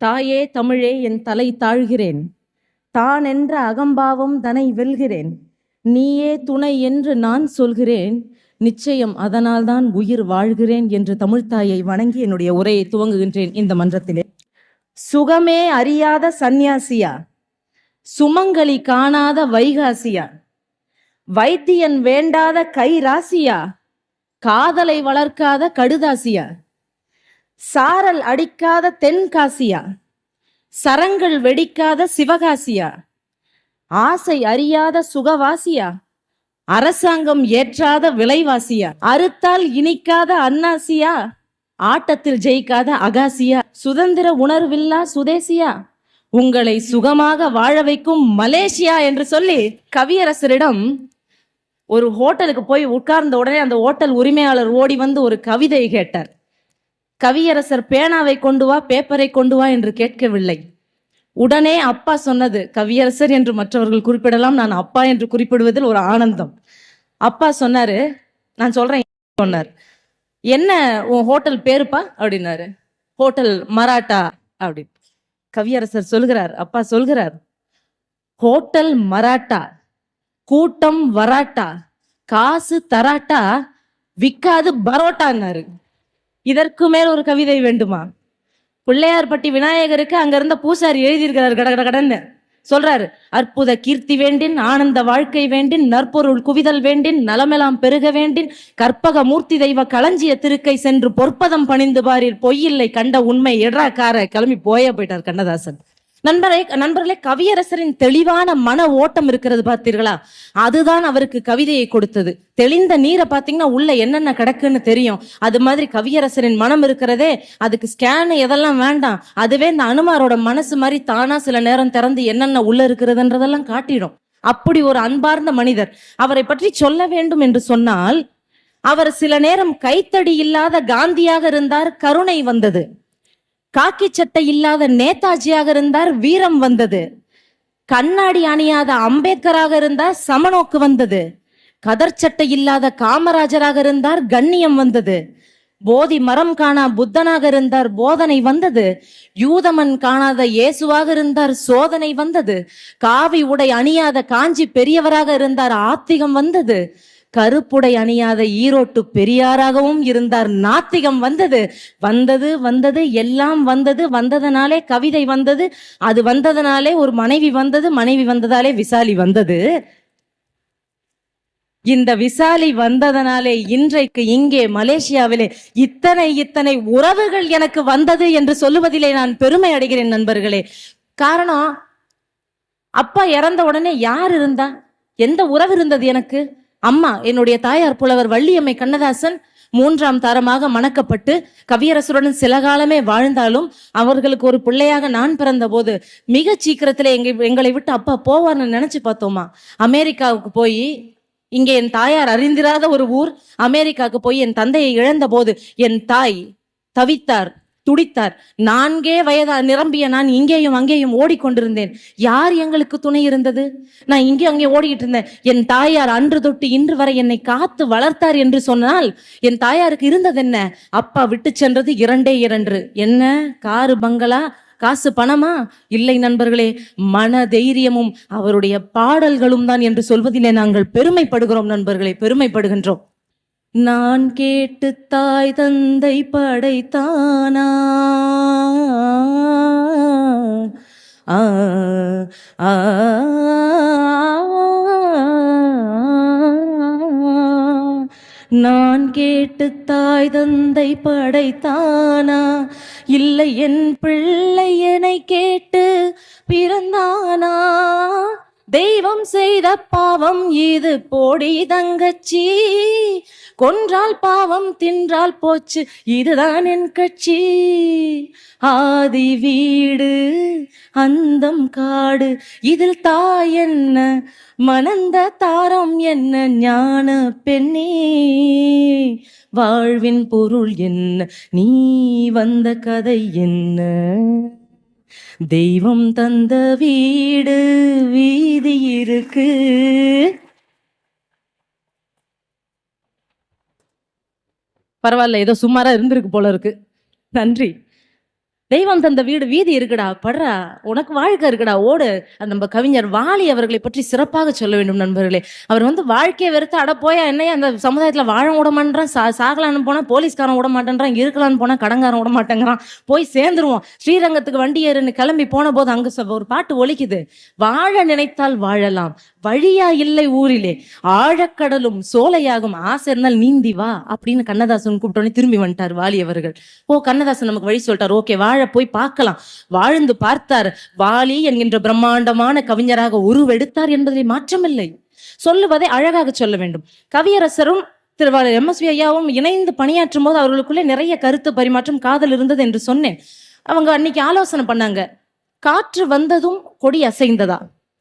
தாயே தமிழே என் தலை தாழ்கிறேன், தான் என்ற அகம்பாவம் தனை வெல்கிறேன், நீயே துணை என்று நான் சொல்கிறேன், நிச்சயம் அதனால்தான் உயிர் வாழ்கிறேன் என்று தமிழ்த்தாயை வணங்கி என்னுடைய உரையை துவங்குகின்றேன் இந்த மன்றத்திலே. சுகமே அறியாத சந்நியாசியா, சுமங்கலி காணாத வைகாசியா, வைத்தியன் வேண்டாத கைராசியா, காதலை வளர்க்காத கடுதாசியா, சாரல் அடிக்காத தென்காசியா, சரங்கள் வெடிக்காத சிவகாசியா, ஆசை அறியாத சுகவாசியா, அரசாங்கம் ஏற்றாத விலைவாசியா, அறுத்தால் இனிக்காத அன்னாசியா, ஆட்டத்தில் ஜெயிக்காத அகாசியா, சுதந்திர உணர்வில்லா சுதேசியா, உங்களை சுகமாக வாழ வைக்கும் மலேசியா என்று சொல்லி கவியரசரிடம் ஒரு ஹோட்டலுக்கு போய் உட்கார்ந்த உடனே அந்த ஹோட்டல் உரிமையாளர் ஓடி வந்து ஒரு கவிதை கேட்டார். கவியரசர் பேனாவை கொண்டு வா, பேப்பரை கொண்டு வா என்று கேட்கவில்லை. உடனே அப்பா சொன்னது, கவியரசர் என்று மற்றவர்கள் குறிப்பிடலாம், நான் அப்பா என்று குறிப்பிடுவதில் ஒரு ஆனந்தம். அப்பா சொன்னாரு, நான் சொல்றேன் சொன்னார், என்ன உன் ஹோட்டல் பேருப்பா அப்படின்னாரு. ஹோட்டல் மராட்டா அப்படி. கவியரசர் சொல்கிறார், அப்பா சொல்கிறார், ஹோட்டல் மராட்டா, கூட்டம் வராட்டா, காசு தராட்டா, விக்காது பரோட்டான்னாரு. இதற்கு மேல் ஒரு கவிதை வேண்டுமா? பிள்ளையார்பட்டி விநாயகருக்கு அங்க இருந்த பூசாரி எழுதியிருக்கிறார் கடன்னு சொல்றாரு, அற்புத கீர்த்தி வேண்டின், ஆனந்த வாழ்க்கை வேண்டின், நற்பொருள் குவிதல் வேண்டின், நலமெல்லாம் பெருக வேண்டின், கற்பக மூர்த்தி தெய்வ களஞ்சிய திருக்கை சென்று பொற்பதம் பணிந்து பாரீர், பொய்யில்லை கண்ட உண்மை எட்ராக்கார கிளம்பி போயிட்டார் கண்ணதாசன். நண்பர்களே, கவியரசரின் தெளிவான மன ஓட்டம் இருக்கிறது பார்த்தீர்களா? அதுதான் அவருக்கு கவிதையை கொடுத்தது. தெளிந்த நீரை பார்த்தீங்கன்னா உள்ள என்னென்ன கிடக்குன்னு தெரியும். அது மாதிரி கவியரசரின் மனம் இருக்கிறதே, அதுக்கு ஸ்கேன் எதெல்லாம் வேண்டாம். அதுவே இந்த அனுமாரோட மனசு மாதிரி தானா சில நேரம் திறந்து என்னென்ன உள்ள இருக்கிறதுன்றதெல்லாம் காட்டிடும். அப்படி ஒரு அன்பார்ந்த மனிதர். அவரை பற்றி சொல்ல வேண்டும் என்று சொன்னால், அவர் சில நேரம் கைத்தடி இல்லாத காந்தியாக இருந்தார், கருணை வந்தது. காக்கி சட்டை இல்லாத நேதாஜியாக இருந்தார், வீரம் வந்தது. கண்ணாடி அணியாத அம்பேத்கராக இருந்தார், சமநோக்கு வந்தது. கதர் சட்டை இல்லாத காமராஜராக இருந்தார், கண்ணியம் வந்தது. போதி மரம் காணா புத்தனாக இருந்தார், போதனை வந்தது. யூதமன் காணாத இயேசுவாக இருந்தார், சோதனை வந்தது. காவி உடை அணியாத காஞ்சி பெரியவராக இருந்தார், ஆத்திகம் வந்தது. கருப்புடை அணியாத ஈரோட்டு பெரியாராகவும் இருந்தார், நாத்திகம் வந்தது. வந்தது எல்லாம் வந்தது. வந்ததனாலே கவிதை வந்தது. அது வந்ததனாலே ஒரு மனைவி வந்தது. மனைவி வந்ததாலே விசாலி வந்தது. இந்த விசாலி வந்ததனாலே இன்றைக்கு இங்கே மலேசியாவிலே இத்தனை உறவுகள் எனக்கு வந்தது என்று சொல்லுவதிலே நான் பெருமை அடைகிறேன் நண்பர்களே. காரணம், அப்பா இறந்த உடனே யார் இருந்தா? எந்த உறவு இருந்தது எனக்கு? அம்மா, என்னுடைய தாயார் புலவர் வள்ளியம்மை கண்ணதாசன் 3ஆம் தரமாக மணக்கப்பட்டு கவியரசருடன் சில காலமே வாழ்ந்தாலும் அவர்களுக்கு ஒரு பிள்ளையாக நான் பிறந்த போது மிக சீக்கிரத்துல எங்களை விட்டு அப்பா போவார்னு நினைச்சு பார்த்தோமா. அமெரிக்காவுக்கு போய், இங்கே என் தாயார் அறிந்திராத ஒரு ஊர், அமெரிக்காவுக்கு போய் என் தந்தையை இழந்த போது என் தாய் தவித்தார், துடித்தார். 4 வயதா நிரம்பிய நான் இங்கேயும் அங்கேயும் ஓடிக்கொண்டிருந்தேன். யார் எங்களுக்கு துணை இருந்தது? நான் இங்கே அங்கே ஓடிக்கிட்டு இருந்தேன். என் தாயார் அன்று தொட்டு இன்று வரை என்னை காத்து வளர்த்தார் என்று சொன்னால் என் தாயாருக்கு இருந்தது என்ன? அப்பா விட்டு சென்றது 2 என்ன? காரு, பங்களா, காசு, பணமா? இல்லை நண்பர்களே, மன தைரியமும் அவருடைய பாடல்களும் தான் என்று சொல்வதிலே நாங்கள் பெருமைப்படுகிறோம் நண்பர்களே, பெருமைப்படுகின்றோம். நான் கேட்டு தாய் தந்தை படைத்தானா, நான் கேட்டு தாய் தந்தை படைத்தானா, இல்லை என் பிள்ளை என்னை கேட்டு பிறந்தானா, தெய்வம் செய்த பாவம் இது போடி தங்கச்சி, கொன்றால் பாவம் தின்றால் போச்சு இதுதான் என் கட்சி, ஆதி வீடு அந்தம் காடு இதில் தாய் என்ன, மணந்த தாரம் என்ன, ஞான பெண்ணே வாழ்வின் பொருள் என்ன, நீ வந்த கதை என்ன, தெய்வம் தந்த வீடு வீதி இருக்கு. பரவாயில்ல, ஏதோ சுமாரா இருந்திருக்கு போல இருக்கு. நன்றி. தெய்வம் தந்த வீடு வீதி இருக்குடா, படுறா, உனக்கு வாழ்க்கை இருக்குடா, ஓடு. நம்ம கவிஞர் வாலி அவர்களை பற்றி சிறப்பாக சொல்ல வேண்டும் நண்பர்களே. அவர் வாழ்க்கையை வெறுத்து அட போயா என்னையா அந்த சமுதாயத்துல வாழ விட மாட்டேறான், சாகலான்னு போனா போலீஸ்காரன் விட மாட்டேன்றான், இருக்கலான்னு போனா கடங்காரன் விட மாட்டேங்கிறான், போய் சேர்ந்துருவோம், ஸ்ரீரங்கத்துக்கு வண்டி ஏறுன்னு கிளம்பி போன போது அங்க ஒரு பாட்டு ஒலிக்குது, வாழ நினைத்தால் வாழலாம், வழியா இல்லை ஊரிலே, ஆழக்கடலும் சோலையாகும், ஆசை இருந்தால் நீந்தி வா அப்படின்னு கண்ணதாசன் கூப்பிட்டோன்னே திரும்பி வந்துட்டார் வாலி அவர்கள். கண்ணதாசன் நமக்கு வழி சொல்லிட்டார், ஓகே வாழ போய் பார்க்கலாம். வாழ்ந்து பார்த்தார். வாலி என்கின்ற பிரம்மாண்டமான கவிஞராக உருவெடுத்தார் என்பதிலே மாற்றமில்லை. சொல்லுவதை அழகாக சொல்ல வேண்டும். கவியரசரும் திருவாளர் MSV ஐயாவும் இணைந்து பணியாற்றும் போது அவர்களுக்குள்ளே நிறைய கருத்து பரிமாற்றம், காதல் இருந்தது என்று சொன்னேன். அவங்க அன்னைக்கு ஆலோசனை பண்ணாங்க, காற்று வந்ததும் கொடி அசைந்ததா,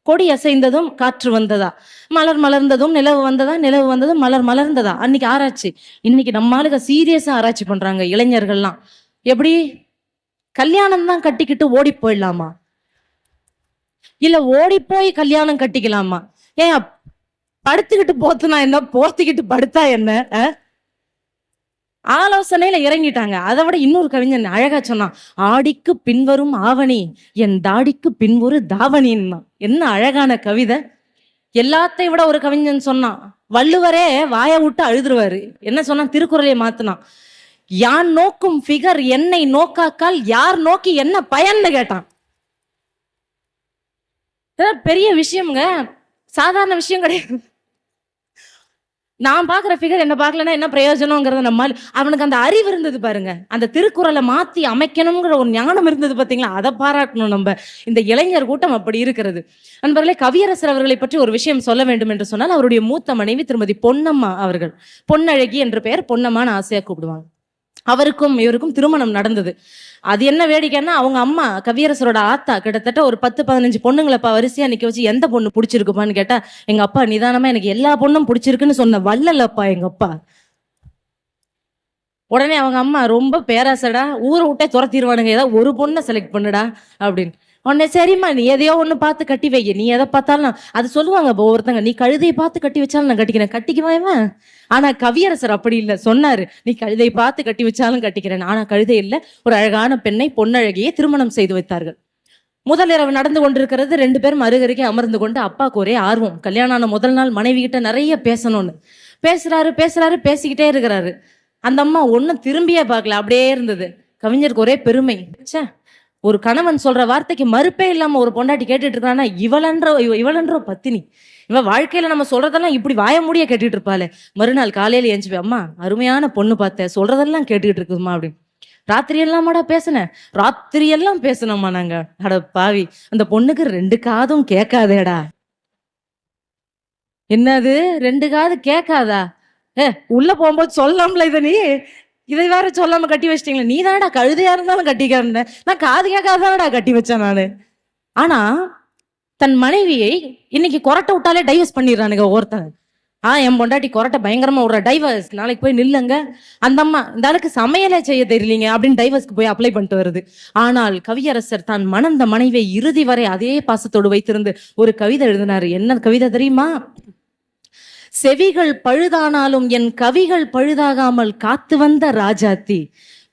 கொடி அசைந்ததும் காற்று வந்ததா, மலர் மலர்ந்ததும் நிலவு வந்ததா, நிலவு வந்ததும் மலர் மலர்ந்ததா. அன்னைக்கு ஆராய்ச்சி. இன்னைக்கு நம்ம ஆளுங்க சீரியஸா ஆராய்ச்சி பண்றாங்க. இளைஞர்கள்லாம் எப்படி கல்யாணம் தான் கட்டிக்கிட்டு ஓடி போயிடலாமா, இல்ல ஓடி போய் கல்யாணம் கட்டிக்கலாமா? ஏன் படுத்துக்கிட்டு போத்துனா என்ன, போத்திக்கிட்டு படுத்தா என்ன? ஆலோசனையில இறங்கிட்டாங்க. அதை விட இன்னொரு கவிஞன் அழகா சொன்னான், ஆடிக்கு பின்வரும் ஆவணி என் தாடிக்கு பின்வரு தாவணின்னா. என்ன அழகான கவிதை. எல்லாத்தை விட ஒரு கவிஞன் சொன்னான், வள்ளுவரே வாய விட்டு அழுதுருவாரு. என்ன சொன்னான், திருக்குறளை மாத்தினான், யான் நோக்கும் ஃபிகர் என்னை நோக்காக்கால் யார் நோக்கி என்ன பயன்னு கேட்டான். பெரிய விஷயம்ங்க, சாதாரண விஷயம் கிடையாது. நான் பாக்குற ஃபிகர் என்ன பார்க்கலன்னா என்ன பிரயோஜனம்ங்கிறத நம்மால், அவனுக்கு அந்த அறிவு இருந்தது பாருங்க, அந்த திருக்குறளை மாத்தி அமைக்கணுங்கிற ஒரு ஞானம் இருந்தது பாத்தீங்களா, அதை பாராட்டணும். நம்ம இந்த இளைஞர் கூட்டம் அப்படி இருக்கிறது. நண்பர்களே, கவியரசர் அவர்களை பற்றி ஒரு விஷயம் சொல்ல வேண்டும் என்று சொன்னால், அவருடைய மூத்த மனைவி திருமதி பொன்னம்மா அவர்கள், பொன்னழகி என்று பெயர், பொன்னம்மான்னு ஆசையா கூப்பிடுவாங்க. அவருக்கும் இவருக்கும் திருமணம் நடந்தது. அது என்ன வேடிக்கைன்னா, அவங்க அம்மா கவியரசரோட ஆத்தா கிட்டத்தட்ட ஒரு 10-15 பொண்ணுங்களை வரிசையா நிக்க வச்சு எந்த பொண்ணு பிடிச்சிருக்குப்பான்னு கேட்டா, எங்க அப்பா நிதானமா எனக்கு எல்லா பொண்ணும் பிடிச்சிருக்குன்னு சொன்ன வல்லலப்பா எங்க அப்பா. உடனே அவங்க அம்மா ரொம்ப பேராசடா, ஊரை விட்டே துரத்திடுவானுங்க, ஏதாவது ஒரு பொண்ணை செலக்ட் பண்ணுடா அப்படின்னு. உடனே சரிம்மா நீ எதையோ ஒண்ணு பார்த்து கட்டி வை, நீ எதை பார்த்தாலும் அது சொல்லுவாங்க ஒவ்வொருத்தங்க, நீ கழுதையை பார்த்து கட்டி வச்சாலும் நான் கட்டிக்கிறேன், கட்டிக்குவேன். ஆனா கவியரசர் அப்படி இல்லை, சொன்னாரு, நீ கழுதையை பார்த்து கட்டி வச்சாலும் கட்டிக்கிறேன். ஆனா கழுதை இல்லை, ஒரு அழகான பெண்ணை பொன்னழகியை திருமணம் செய்து வைத்தார்கள். முதல் இரவு நடந்து கொண்டிருக்கிறது. 2 பேரும் அருகருகே அமர்ந்து கொண்டு, அப்பாவுக்கு ஒரே ஆர்வம், கல்யாணம் ஆன முதல் நாள் மனைவி கிட்ட நிறைய பேசணும்னு. பேசுறாரு பேசிக்கிட்டே இருக்கிறாரு. அந்த அம்மா ஒன்னும் திரும்பியே பார்க்கல, அப்படியே இருந்தது. கவிஞருக்கு ஒரே பெருமை, ஒரு கணவன் சொல்ற வார்த்தைக்கு மறுப்பே இல்லாம ஒரு பொண்டாட்டி கேட்டுட்டு இருக்கான்னா, இவளன்ற பத்தினி, இவ வாழ்க்கையில நம்ம சொல்றதெல்லாம் இப்படி வாய முடிய கேட்டுட்டு இருப்பாளே. மறுநாள் காலையில எஞ்சி, அம்மா அருமையான பொண்ணு பார்த்தேன், சொல்றதெல்லாம் கேட்டுக்கிட்டு இருக்குமா அப்படின்னு. ராத்திரி எல்லாமாடா பேசுனேன், ராத்திரி எல்லாம் பேசணுமா நாங்க. அட பாவி, அந்த பொண்ணுக்கு 2 காதும் கேட்காதேடா. என்னது 2 காது கேட்காதா? உள்ள போகும்போது சொல்லலாம்ல இதை, நீ இதை வேற சொல்லாம கட்டி வச்சிட்டீங்களா? நீ தானடா கழுதையா இருந்தாலும் கட்டிக்கிறேன், நான் காது கேட்காதானடா கட்டி வச்சேன் நானு. ஆனா தன் மனைவியை இன்னைக்கு கொரட்டை விட்டாலே டைவர்ஸ் பண்ணிடுறானுங்க ஒருத்தன். என் பொண்டாட்டி கொரட்டை பயங்கரமா விடுற, டைவர்ஸ், நாளைக்கு போய் நில்லுங்க. அந்த அம்மா, இந்த ஆளுக்கு சமையலே செய்ய தெரியலீங்க அப்படின்னு டைவர்ஸ்க்கு போய் அப்ளை பண்ணிட்டு வருது. ஆனால் கவியரசர் தான் மணந்த மனைவியை இறுதி வரை அதே பாசத்தோடு வைத்திருந்து ஒரு கவிதை எழுதினாரு. என்ன கவிதை தெரியுமா? செவிகள் பழுதானாலும் என் கவிகள் பழுதாகாமல் காத்து வந்த ராஜாத்தி,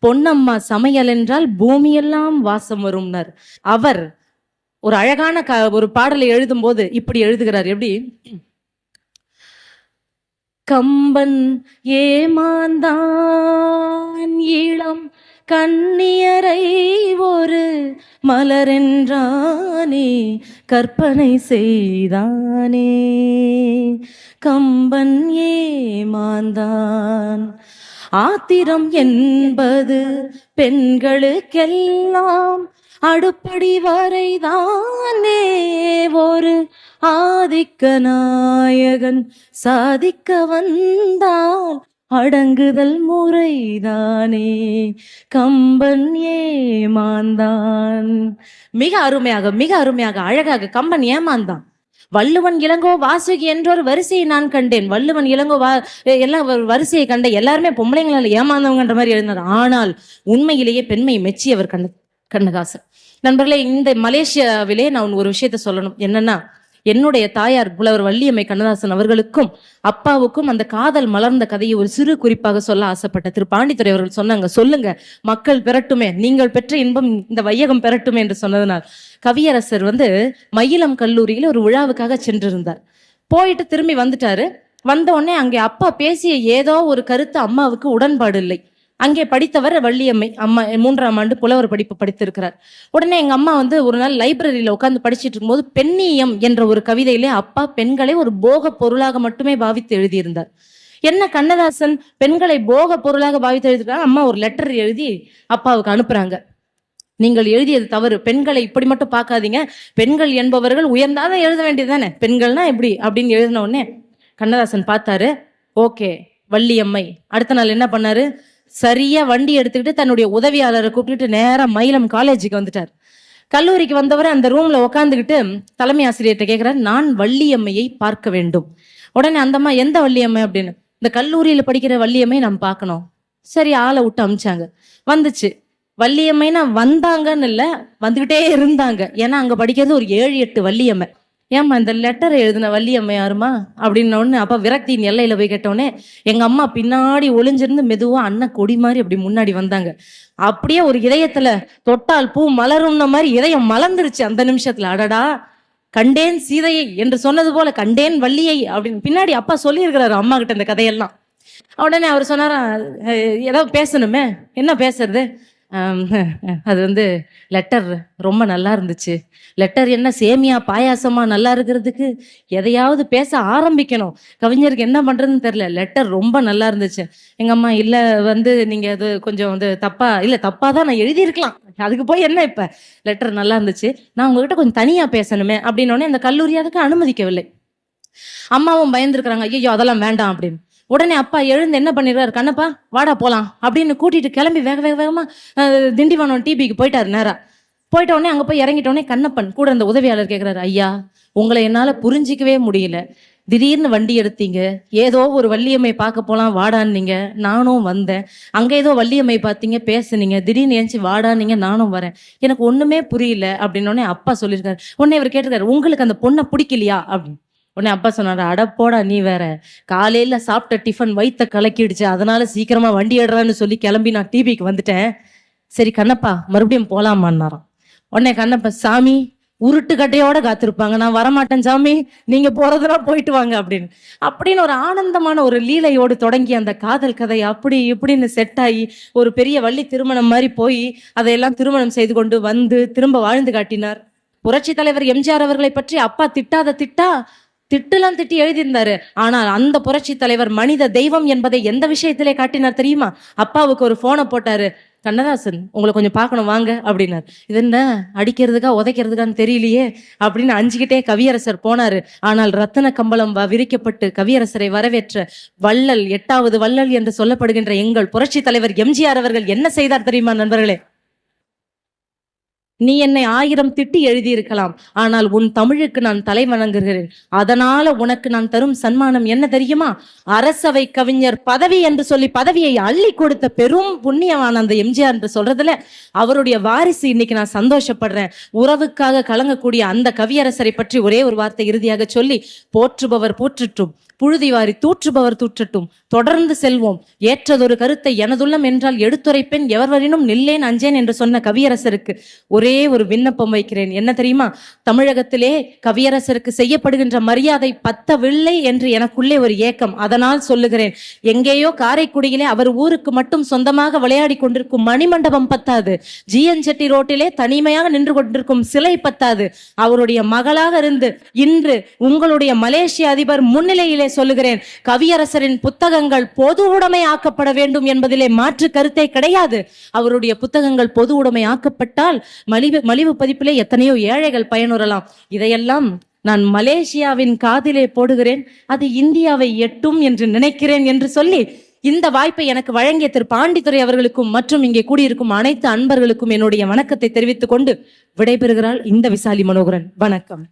பொன்னம்மா சமையல் என்றால் பூமியெல்லாம் வாசம் வரும்னர். அவர் ஒரு அழகான ஒரு பாடலை எழுதும் போது இப்படி எழுதுகிறார். எப்படி? கம்பன் ஏமாந்தான் இளம் கண்ணியரை ஒரு மலரென்றானே கற்பனை செய்தானே. கம்பன் ஏமாந்தான். ஆத்திரம் என்பது பெண்களுக்கெல்லாம் அடுப்படி வரைதானே. ஒரு ஆதிக்க நாயகன் சாதிக்க வந்தால் அடங்குதல் முறைதானே. கம்பன் ஏமாந்தான். மிக அருமையாக அழகாக கம்பன் ஏமாந்தான். வள்ளுவன் இளங்கோ வாசுகி என்றொரு வரிசையை நான் கண்டேன். வள்ளுவன் இளங்கோ எல்லாம் வரிசையை கண்ட எல்லாருமே பொம்பளைங்களால ஏமாந்தவங்கன்ற மாதிரி எழுதினார். ஆனால் உண்மையிலேயே பெண்மை மெச்சியவர் கண்ணதாசன். நண்பர்களே, இந்த மலேசியாவிலே நான் ஒரு விஷயத்த சொல்லணும். என்னன்னா, என்னுடைய தாயார் புலவர் வள்ளியம்மை கண்ணதாசன் அவர்களுக்கும் அப்பாவுக்கும் அந்த காதல் மலர்ந்த கதையை ஒரு சிறு குறிப்பாக சொல்ல ஆசைப்பட்ட திரு பாண்டித்துரை அவர்கள் சொன்னாங்க, சொல்லுங்க மக்கள் பெறட்டுமே, நீங்கள் பெற்ற இன்பம் இந்த வையகம் பெறட்டுமே என்று சொன்னதனால். கவியரசர் மயிலம் கல்லூரியில் ஒரு விழாவுக்காக சென்றிருந்தார். போயிட்டு திரும்பி வந்துட்டாரு. வந்த உடனே அங்கே அப்பா பேசிய ஏதோ ஒரு கருத்து அம்மாவுக்கு உடன்பாடு இல்லை. அங்கே படித்தவர் வள்ளியம்மை அம்மா 3ஆம் ஆண்டு புலவர் படிப்பு படித்திருக்கிறார். உடனே எங்க அம்மா ஒரு நாள் லைப்ரரியில உட்கார்ந்து படிச்சுட்டு இருக்கும்போது பெண்ணியம் என்ற ஒரு கவிதையிலே அப்பா பெண்களை ஒரு போக பொருளாக மட்டுமே பாவித்து எழுதியிருந்தார். என்ன கண்ணதாசன் பெண்களை போக பொருளாக பாவித்து எழுதியிருக்காங்க. அம்மா ஒரு லெட்டர் எழுதி அப்பாவுக்கு அனுப்புறாங்க. நீங்கள் எழுதியது தவறு, பெண்களை இப்படி மட்டும் பார்க்காதீங்க, பெண்கள் என்பவர்கள் உயர்ந்தாதான் எழுத வேண்டியதுதானே, பெண்கள்னா எப்படி அப்படின்னு எழுதின உடனே கண்ணதாசன் பார்த்தாரு. ஓகே வள்ளியம்மை. அடுத்த நாள் என்ன பண்ணாரு, சரியா வண்டி எடுத்துக்கிட்டு தன்னுடைய உதவியாளரை கூப்பிட்டு நேரா மயிலம் காலேஜுக்கு வந்துட்டார். கல்லூரிக்கு வந்தவர் அந்த ரூம்ல உட்காந்துக்கிட்டு தலைமை ஆசிரியர்கிட்ட கேட்கிறார், நான் வள்ளியம்மையை பார்க்க வேண்டும். உடனே அந்த அம்மா, எந்த வள்ளியம்மை அப்படின்னு. இந்த கல்லூரியில படிக்கிற வள்ளியம்மை நம்ம பார்க்கணும். சரி, ஆளை விட்டு அமிச்சாங்க. வந்துச்சு. வள்ளியம்மைனா வந்தாங்கன்னு இல்லை, வந்துகிட்டே இருந்தாங்க. ஏன்னா அங்க படிக்கிறது ஒரு 7-8 வள்ளியம்மை. ஏம்மா இந்த லெட்டர் எழுதின வள்ளியம்மை யாருமா அப்படின்ன உடனே அப்ப விரக்தியின் எல்லையில போய் கேட்டோடனே எங்க அம்மா பின்னாடி ஒளிஞ்சிருந்து மெதுவா அண்ணன் கொடி மாதிரி அப்படி முன்னாடி வந்தாங்க. அப்படியே ஒரு இதயத்துல தொட்டால் பூ மலரும்ன மாதிரி இதயம் மலர்ந்துருச்சு அந்த நிமிஷத்துல. அடடா, கண்டேன் சீதையை என்று சொன்னது போல கண்டேன் வள்ளியை அப்படின்னு பின்னாடி அப்பா சொல்லியிருக்கிறாரு அம்மா கிட்ட இந்த கதையெல்லாம். உடனே அவர் சொன்னாரா, ஏதாவது பேசணுமே, என்ன பேசுறது, அது லெட்டர் ரொம்ப நல்லா இருந்துச்சு. லெட்டர் என்ன சேமியா பாயாசமா நல்லா இருக்கிறதுக்கு எதையாவது பேச ஆரம்பிக்கணும். கவிஞருக்கு என்ன பண்றதுன்னு தெரியல. லெட்டர் ரொம்ப நல்லா இருந்துச்சு. எங்க அம்மா, இல்ல நீங்க அது கொஞ்சம் தப்பா இல்ல, தப்பா தான் நான் எழுதியிருக்கலாம், அதுக்கு போய் என்ன இப்ப, லெட்டர் நல்லா இருந்துச்சு, நான் உங்ககிட்ட கொஞ்சம் தனியா பேசணுமே அப்படின்னோடனே அந்த கல்லூரி அதுக்கு அனுமதிக்கவில்லை. அம்மாவும் பயந்துருக்கிறாங்க, ஐயோ அதெல்லாம் வேண்டாம் அப்படின்னு. உடனே அப்பா எழுந்து என்ன பண்ணிடுறாரு, கண்ணப்பா வாடா போலாம் அப்படின்னு கூட்டிட்டு கிளம்பி வேகமா திண்டிவனம் டிபிக்கு போயிட்டாரு. நேரா போயிட்ட உடனே அங்க போய் இறங்கிட்டோடனே கண்ணப்பன் கூட அந்த உதவியாளர் கேட்கிறாரு, ஐயா உங்களை என்னால புரிஞ்சிக்கவே முடியல, திடீர்னு வண்டி எடுத்தீங்க, ஏதோ ஒரு வள்ளியம்மை பார்க்க போலாம் வாடான்னீங்க, நானும் வந்தேன். அங்க ஏதோ வள்ளியம்மை பார்த்தீங்க, பேசுனீங்க, திடீர்னு ஏஞ்சி வாடான்னீங்க, நானும் வரேன், எனக்கு ஒண்ணுமே புரியல அப்படின்னோடனே அப்பா சொல்லியிருக்காரு. உடனே இவர் கேட்டிருக்காரு, உங்களுக்கு அந்த பொண்ணை பிடிக்கலையா அப்படின்னு. உடனே அப்பா சொன்னாரு, அடப்போடா நீ வேற, காலையில சாப்பிட்ட டிஃபன் வயித்த கலக்கிடுச்சு, அதனால சீக்கிரமா வண்டி எடுறான்னு சொல்லி கிளம்பி நான் டிபிக்கு வந்துட்டேன். சரி கண்ணப்பா மறுபடியும் போலாமான்னாராம். உடனே கண்ணப்பா, சாமி உருட்டு கட்டையோட காத்திருப்பாங்க, நான் வரமாட்டேன் சாமி, நீங்க போறதுனா போயிட்டு வாங்க அப்படின்னு ஒரு ஆனந்தமான ஒரு லீலையோடு தொடங்கி அந்த காதல் கதை அப்படி இப்படின்னு செட் ஆகி ஒரு பெரிய வள்ளி திருமணம் மாதிரி போய் அதையெல்லாம் திருமணம் செய்து கொண்டு திரும்ப வாழ்ந்து காட்டினார். புரட்சி தலைவர் எம்ஜிஆர் அவர்களை பற்றி அப்பா திட்டுலாம் திட்டி எழுதியிருந்தாரு. ஆனால் அந்த புரட்சி தலைவர் மனித தெய்வம் என்பதை எந்த விஷயத்திலே காட்டினார் தெரியுமா? அப்பாவுக்கு ஒரு போனை போட்டாரு, கண்ணதாசன் உங்களை கொஞ்சம் பார்க்கணும் வாங்க அப்படின்னாரு. இது என்ன அடிக்கிறதுக்கா உதைக்கிறதுக்கான்னு தெரியலையே அப்படின்னு அஞ்சுக்கிட்டே கவியரசர் போனாரு. ஆனால் ரத்தன கம்பளம் விரிக்கப்பட்டு கவியரசரை வரவேற்ற வள்ளல், 8வது வள்ளல் என்று சொல்லப்படுகின்ற எங்கள் புரட்சி தலைவர் எம்ஜிஆர் அவர்கள் என்ன செய்தார் தெரியுமா நண்பர்களே? நீ என்னை 1000 திட்டி எழுதியிருக்கலாம், ஆனால் உன் தமிழுக்கு நான் தலை வணங்குகிறேன். அதனால உனக்கு நான் தரும் சன்மானம் என்ன தெரியுமா? அரசவை கவிஞர் பதவி என்று சொல்லி பதவியை அள்ளி கொடுத்த பெரும் புண்ணியவான் அந்த எம்ஜிஆர் என்று சொல்றதுல அவருடைய வாரிசு. இன்னைக்கு நான் சந்தோஷப்படுறேன். உறவுக்காக கலங்கக்கூடிய அந்த கவியரசரை பற்றி ஒரே ஒரு வார்த்தை இறுதியாக சொல்லி, போற்றுபவர் போற்றட்டும், புழுதிவாரி தூற்றுபவர் தூற்றட்டும், தொடர்ந்து செல்வோம், ஏற்றதொரு கருத்தை எனதுள்ளம் என்றால் எடுத்துரைப்பேன், எவர்வரினும் நில்லேன் அஞ்சேன் என்று சொன்ன கவியரசருக்கு ஒரே ஒரு விண்ணப்பம் வைக்கிறேன். என்ன தெரியுமா? தமிழகத்திலே கவியரசருக்கு செய்யப்படுகின்ற மரியாதை பத்தவில்லை என்று எனக்குள்ளே ஒரு ஏக்கம். அதனால் சொல்லுகிறேன், எங்கேயோ காரைக்குடியிலே அவர் ஊருக்கு மட்டும் சொந்தமாக விளையாடி கொண்டிருக்கும் மணிமண்டபம் பத்தாது, ஜிஎன் செட்டி ரோட்டிலே தனிமையாக நின்று கொண்டிருக்கும் சிலை பத்தாது, அவருடைய மகளாக இருந்து இன்று உங்களுடைய மலேசிய அதிபர் முன்னிலையிலே சொல்லுகிறேன், கவியரசரின் புத்தகங்கள் பொது உடைமை ஆக்கப்பட வேண்டும் என்பதிலே மாற்று கருத்தே கிடையாது. அவருடைய புத்தகங்கள் பொது உடைமை ஆக்கப்பட்டால் மலிவு பதிப்பிலே எத்தனையோ ஏழைகள் பயனுறலாம். இதையெல்லாம் நான் மலேசியாவின் காதிலே போடுகிறேன், அது இந்தியாவை எட்டும் என்று நினைக்கிறேன் என்று சொல்லி இந்த வாய்ப்பை எனக்கு வழங்கிய திரு பாண்டித்துரை அவர்களுக்கும் மற்றும் இங்கே கூடியிருக்கும் அனைத்து அன்பர்களுக்கும் என்னுடைய வணக்கத்தை தெரிவித்துக் கொண்டு விடைபெறுகிறாள் இந்த விசாலி மனோகரன். வணக்கம்.